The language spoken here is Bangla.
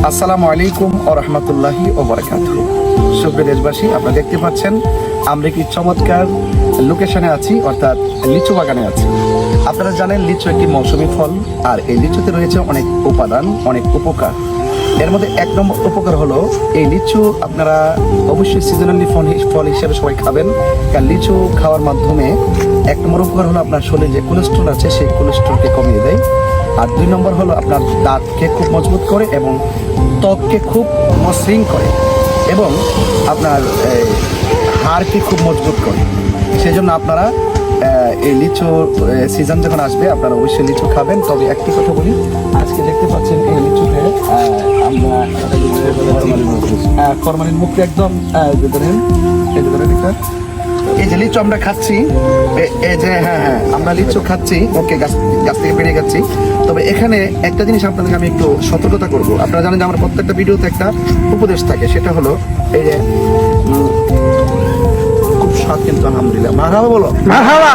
আসসালামু আলাইকুম ওয়া রাহমাতুল্লাহি ওয়া বারাকাতুহু। সুপ্রিয় দেশবাসী, আপনারা দেখতে পাচ্ছেন আমরা কি চমৎকার লোকেশনে আছি, অর্থাৎ লিচু বাগানে আছি। আপনারা জানেন লিচু একটি মৌসুমী ফল, আর এই লিচুতে রয়েছে অনেক উপাদান, অনেক উপকার। এর মধ্যে এক নম্বর উপকার হলো এই লিচু আপনারা অবশ্যই সিজনালি ফল হিসেবে সবাই খাবেন, কারণ লিচু খাওয়ার মাধ্যমে এক নম্বর উপকার হলো আপনার শরীরে যে কোলেস্ট্রল আছে সেই কোলেস্ট্রলকে কমিয়ে দেয়। আর দুই নম্বর হলো আপনার দাঁতকে খুব মজবুত করে এবং ত্বককে খুব মসৃণ করে এবং আপনার হাড়কে খুব মজবুত করে। সেই জন্য আপনারা এই লিচু সিজন যখন আসবে আপনারা অবশ্যই লিচু খাবেন। তবে একটি কথা বলি, আজকে দেখতে পাচ্ছেন এই লিচুতে আমরা ফরমালিন মুক্ত একদম ধরেন একটা এই যে লিচু আমরা খাচ্ছি, এই যে আমরা লিচু খাচ্ছি, ওকে গাছ থেকে পেড়ে খাচ্ছি। তবে এখানে একটা জিনিস আপনাদেরকে আমি একটু সতর্কতা করব। আপনারা জানেন যে আমার প্রত্যেকটা ভিডিওতে একটা উপদেশ থাকে, সেটা হলো এই যে খুব স্বাদ কিন্তু আলহামদুলিল্লাহ। মারহাবা বলো, মারহাবা।